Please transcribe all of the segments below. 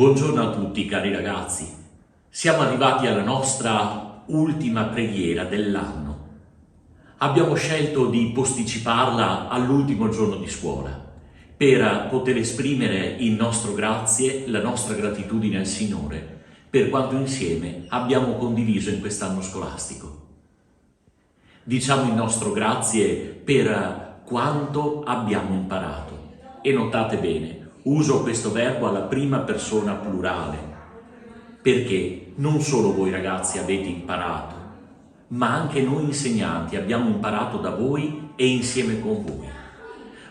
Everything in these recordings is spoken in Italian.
Buongiorno a tutti cari ragazzi, siamo arrivati alla nostra ultima preghiera dell'anno. Abbiamo scelto di posticiparla all'ultimo giorno di scuola per poter esprimere il nostro grazie, la nostra gratitudine al Signore per quanto insieme abbiamo condiviso in quest'anno scolastico. Diciamo il nostro grazie per quanto abbiamo imparato e notate bene, uso questo verbo alla prima persona plurale, perché non solo voi ragazzi avete imparato, ma anche noi insegnanti abbiamo imparato da voi e insieme con voi.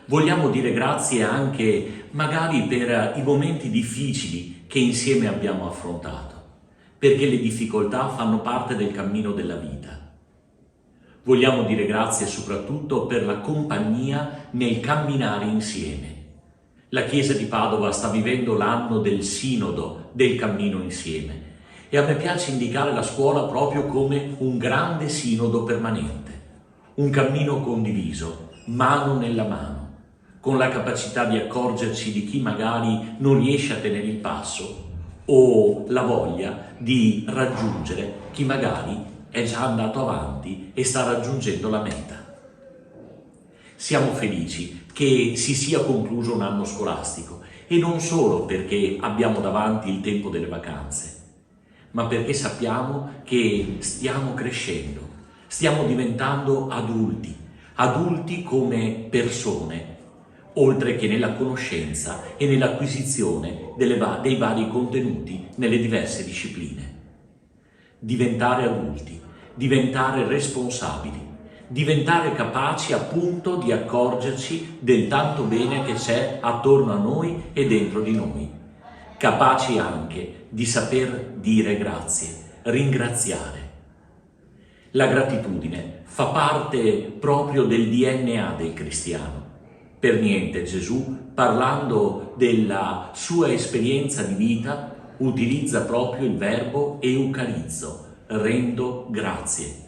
Vogliamo dire grazie anche magari per i momenti difficili che insieme abbiamo affrontato, perché le difficoltà fanno parte del cammino della vita. Vogliamo dire grazie soprattutto per la compagnia nel camminare insieme. La Chiesa di Padova sta vivendo l'anno del sinodo, del cammino insieme, e a me piace indicare la scuola proprio come un grande sinodo permanente, un cammino condiviso, mano nella mano, con la capacità di accorgerci di chi magari non riesce a tenere il passo o la voglia di raggiungere chi magari è già andato avanti e sta raggiungendo la meta. Siamo felici che si sia concluso un anno scolastico e non solo perché abbiamo davanti il tempo delle vacanze, ma perché sappiamo che stiamo crescendo, stiamo diventando adulti come persone, oltre che nella conoscenza e nell'acquisizione dei vari contenuti nelle diverse discipline. Diventare adulti, diventare responsabili, diventare capaci appunto di accorgerci del tanto bene che c'è attorno a noi e dentro di noi, capaci anche di saper dire grazie, ringraziare. La gratitudine fa parte proprio del DNA del cristiano. Per niente Gesù, parlando della sua esperienza di vita, utilizza proprio il verbo eucarizzo, rendo grazie.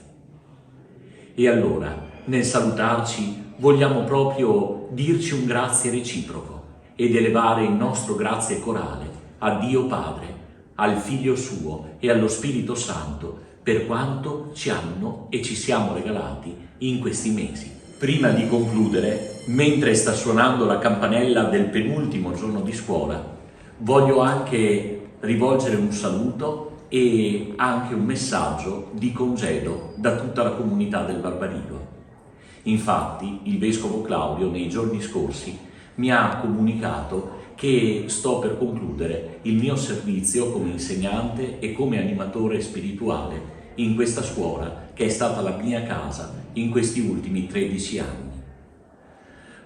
E allora, nel salutarci, vogliamo proprio dirci un grazie reciproco ed elevare il nostro grazie corale a Dio Padre, al Figlio Suo e allo Spirito Santo per quanto ci hanno e ci siamo regalati in questi mesi. Prima di concludere, mentre sta suonando la campanella del penultimo giorno di scuola, voglio anche rivolgere un saluto e anche un messaggio di congedo da tutta la comunità del Barbarigo. Infatti il Vescovo Claudio nei giorni scorsi mi ha comunicato che sto per concludere il mio servizio come insegnante e come animatore spirituale in questa scuola che è stata la mia casa in questi ultimi 13 anni.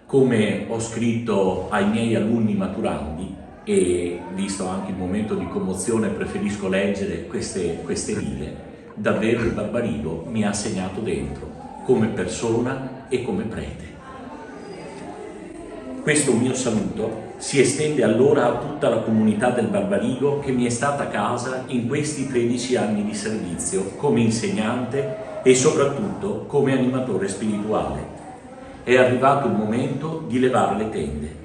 Come ho scritto ai miei alunni maturandi, e visto anche il momento di commozione preferisco leggere queste righe, davvero il Barbarigo mi ha segnato dentro come persona e come prete. Questo mio saluto si estende allora a tutta la comunità del Barbarigo che mi è stata a casa in questi 13 anni di servizio come insegnante e soprattutto come animatore spirituale. È arrivato il momento di levare le tende.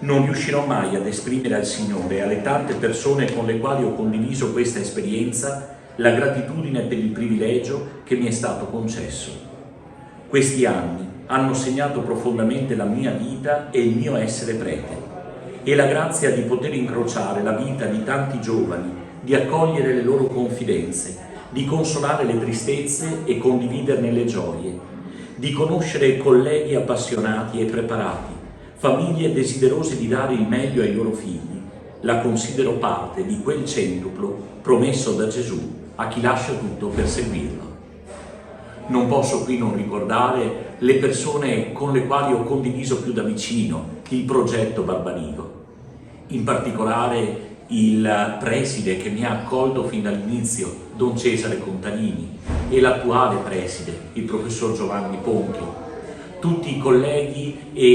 Non riuscirò mai ad esprimere al Signore e alle tante persone con le quali ho condiviso questa esperienza la gratitudine per il privilegio che mi è stato concesso. Questi anni hanno segnato profondamente la mia vita e il mio essere prete e la grazia di poter incrociare la vita di tanti giovani, di accogliere le loro confidenze, di consolare le tristezze e condividerne le gioie, di conoscere colleghi appassionati e preparati, famiglie desiderose di dare il meglio ai loro figli, la considero parte di quel centuplo promesso da Gesù a chi lascia tutto per seguirlo. Non posso qui non ricordare le persone con le quali ho condiviso più da vicino il progetto Barbarigo, in particolare il preside che mi ha accolto fin dall'inizio, Don Cesare Contarini, e l'attuale preside, il professor Giovanni Ponchio, tutti i colleghi e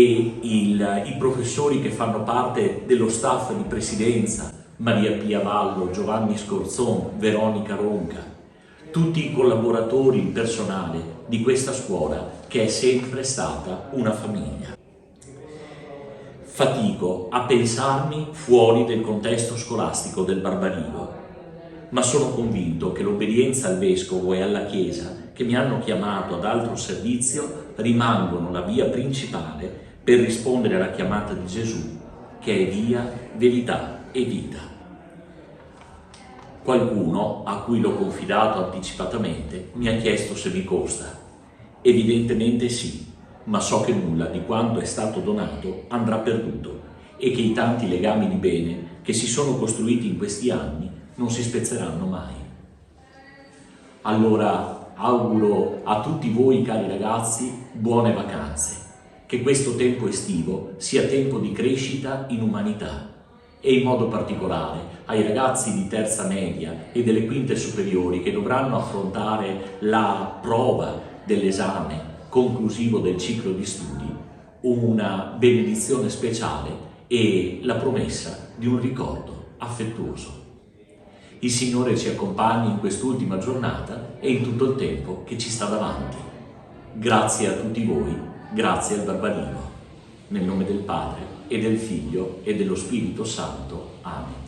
i professori che fanno parte dello staff di presidenza, Maria Pia Vallo, Giovanni Scorzon, Veronica Ronca, tutti i collaboratori, il personale di questa scuola che è sempre stata una famiglia. fatico a pensarmi fuori del contesto scolastico del Barbarigo, ma sono convinto che l'obbedienza al Vescovo e alla Chiesa che mi hanno chiamato ad altro servizio rimangono la via principale per rispondere alla chiamata di Gesù, che è via, verità e vita. Qualcuno, a cui l'ho confidato anticipatamente, mi ha chiesto se mi costa. Evidentemente sì, ma so che nulla di quanto è stato donato andrà perduto e che i tanti legami di bene che si sono costruiti in questi anni non si spezzeranno mai. Allora auguro a tutti voi, cari ragazzi, buone vacanze, che questo tempo estivo sia tempo di crescita in umanità e in modo particolare ai ragazzi di terza media e delle quinte superiori che dovranno affrontare la prova dell'esame conclusivo del ciclo di studi, una benedizione speciale e la promessa di un ricordo affettuoso. Il Signore ci accompagni in quest'ultima giornata e in tutto il tempo che ci sta davanti. Grazie a tutti voi, grazie al Barbarigo. Nel nome del Padre, e del Figlio, e dello Spirito Santo. Amen.